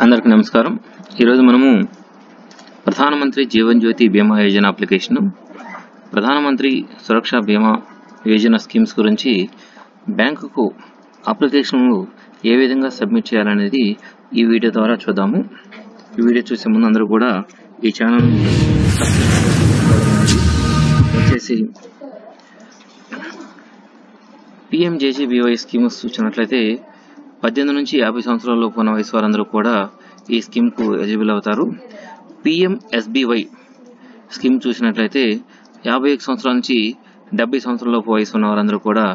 అందరికీ నమస్కారం. ఈరోజు మనము ప్రధానమంత్రి జీవన్ జ్యోతి బీమా యోజన అప్లికేషన్, ప్రధానమంత్రి సురక్ష బీమా యోజన స్కీమ్స్ గురించి బ్యాంకుకు అప్లికేషన్లు ఏ విధంగా సబ్మిట్ చేయాలనేది ఈ వీడియో ద్వారా చూద్దాము. ఈ వీడియో చూసే ముందు అందరూ కూడా ఈ ఛానల్ వచ్చేసి PMJJBY స్కీమ్స్ చూసినట్లయితే 18 నుంచి 50 సంవత్సరాలలోపు ఉన్న వయసు వారందరూ కూడా ఈ స్కీమ్కు ఎలిజిబుల్ అవుతారు. PMSBY స్కీమ్ చూసినట్లయితే 51 సంవత్సరాల నుంచి 70 సంవత్సరాలలోపు వయసు ఉన్న వారందరూ కూడా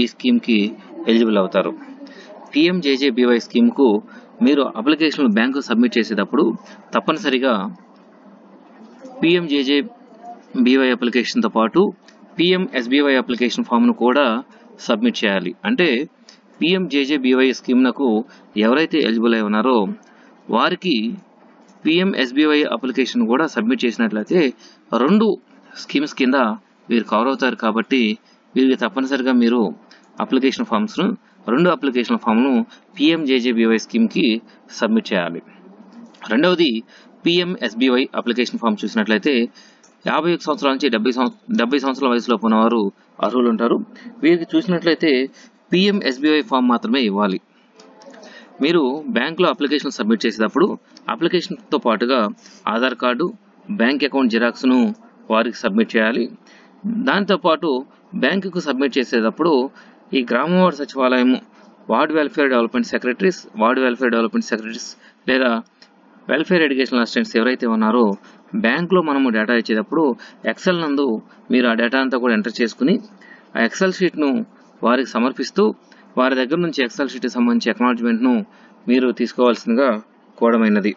ఈ స్కీమ్కి ఎలిజిబుల్ అవుతారు. PMJJBY స్కీమ్కు మీరు అప్లికేషన్ బ్యాంకు సబ్మిట్ చేసేటప్పుడు తప్పనిసరిగా PMJJBY అప్లికేషన్తో పాటు PMSBY అప్లికేషన్ ఫామ్ను కూడా సబ్మిట్ చేయాలి. అంటే PMJJBY స్కీమ్నకు ఎవరైతే ఎలిజిబుల్ అయి ఉన్నారో వారికి PMSBY అప్లికేషన్ కూడా సబ్మిట్ చేసినట్లయితే 2 స్కీమ్స్ కింద వీరు కవర్ అవుతారు. కాబట్టి వీరికి తప్పనిసరిగా మీరు అప్లికేషన్ ఫామ్స్ను 2 అప్లికేషన్ ఫామ్ను PMJJBY స్కీమ్కి సబ్మిట్ చేయాలి. రెండవది PMSBY అప్లికేషన్ ఫామ్ చూసినట్లయితే 51 సంవత్సరాల నుంచి 70 సంవత్సరాల వయసులో ఉన్నవారు అర్హులు ఉంటారు. వీరికి చూసినట్లయితే PMSBY ఫామ్ మాత్రమే ఇవ్వాలి. మీరు బ్యాంకులో అప్లికేషన్ సబ్మిట్ చేసేటప్పుడు అప్లికేషన్తో పాటుగా ఆధార్ కార్డు, బ్యాంక్ అకౌంట్ జిరాక్స్ను వారికి సబ్మిట్ చేయాలి. దాంతోపాటు బ్యాంకుకు సబ్మిట్ చేసేటప్పుడు ఈ గ్రామవార్డు సచివాలయం వార్డ్ వెల్ఫేర్ డెవలప్మెంట్ సెక్రటరీస్ లేదా వెల్ఫేర్ ఎడ్యుకేషనల్ అసిస్టెంట్స్ ఎవరైతే ఉన్నారో బ్యాంకులో మనము డేటా ఇచ్చేటప్పుడు ఎక్సెల్ నందు మీరు ఆ డేటా అంతా కూడా ఎంటర్ చేసుకుని ఆ ఎక్సెల్ షీట్ను వారికి సమర్పిస్తూ వారి దగ్గర నుంచి ఎక్సెల్ షీట్కి సంబంధించి అక్నాలెడ్జ్మెంట్ను మీరు తీసుకోవాల్సిందిగా కోరడమైనది.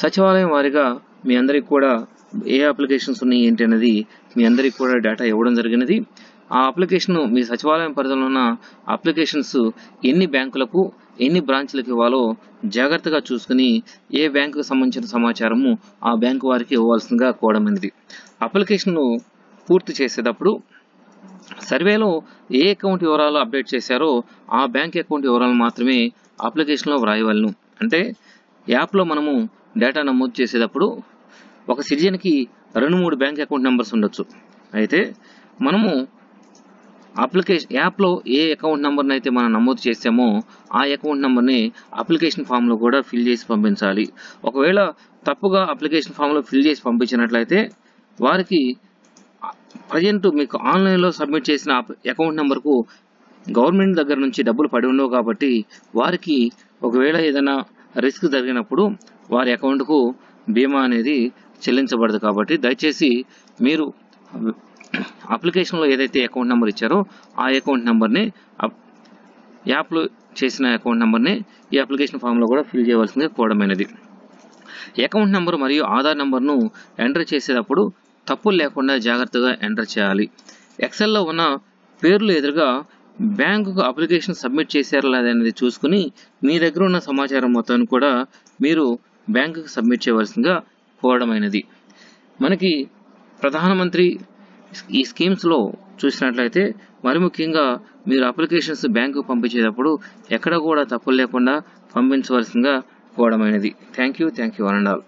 సచివాలయం వారిగా మీ అందరికి కూడా ఏ అప్లికేషన్స్ ఉన్నాయి ఏంటి అనేది మీ అందరికి కూడా డేటా ఇవ్వడం జరిగినది. ఆ అప్లికేషన్ మీ సచివాలయం పరిధిలో ఉన్న అప్లికేషన్స్ ఎన్ని బ్యాంకులకు ఎన్ని బ్రాంచ్లకు ఇవ్వాలో జాగ్రత్తగా చూసుకుని ఏ బ్యాంకుకు సంబంధించిన సమాచారము ఆ బ్యాంకు వారికి ఇవ్వాల్సిందిగా కోరడమైనది. అప్లికేషన్ పూర్తి చేసేటప్పుడు సర్వేలో ఏ అకౌంట్ వివరాలు అప్డేట్ చేశారో ఆ బ్యాంక్ అకౌంట్ వివరాలు మాత్రమే అప్లికేషన్లో వ్రాయవలను. అంటే యాప్లో మనము డేటా నమోదు చేసేటప్పుడు ఒక సిటిజన్కి 2-3 బ్యాంక్ అకౌంట్ నెంబర్స్ ఉండొచ్చు. అయితే మనము యాప్లో ఏ అకౌంట్ నెంబర్ని అయితే మనం నమోదు చేసామో ఆ అకౌంట్ నెంబర్ని అప్లికేషన్ ఫామ్లో కూడా ఫిల్ చేసి పంపించాలి. ఒకవేళ తప్పుగా అప్లికేషన్ ఫామ్లో ఫిల్ చేసి పంపించినట్లయితే వారికి ప్రజెంట్ మీకు ఆన్లైన్లో సబ్మిట్ చేసిన అకౌంట్ నెంబర్కు గవర్నమెంట్ దగ్గర నుంచి డబ్బులు పడి ఉండవు. కాబట్టి వారికి ఒకవేళ ఏదైనా రిస్క్ జరిగినప్పుడు వారి అకౌంట్కు బీమా అనేది చెల్లించబడదు. కాబట్టి దయచేసి మీరు అప్లికేషన్లో ఏదైతే అకౌంట్ నెంబర్ ఇచ్చారో ఆ అకౌంట్ నెంబర్ని యాప్లో చేసిన అకౌంట్ నెంబర్ని ఈ అప్లికేషన్ ఫామ్లో కూడా ఫిల్ చేయవలసిందిగా కోరడమైనది. అకౌంట్ నెంబర్ మరియు ఆధార్ నెంబర్ను ఎంటర్ చేసేటప్పుడు తప్పులు లేకుండా జాగ్రత్తగా ఎంటర్ చేయాలి. ఎక్సెల్లో ఉన్న పేర్లు ఎదురుగా బ్యాంకుకు అప్లికేషన్ సబ్మిట్ చేశారా లేదనేది చూసుకుని మీ దగ్గర ఉన్న సమాచారం మొత్తాన్ని కూడా మీరు బ్యాంకుకు సబ్మిట్ చేయవలసిందిగా కోరడమైనది. మనకి ప్రధానమంత్రి ఈ స్కీమ్స్లో చూసినట్లయితే మరి ముఖ్యంగా మీరు అప్లికేషన్స్ బ్యాంకుకు పంపించేటప్పుడు ఎక్కడ కూడా తప్పులు లేకుండా పంపించవలసిందిగా కోరడమైనది. Thank you one and all.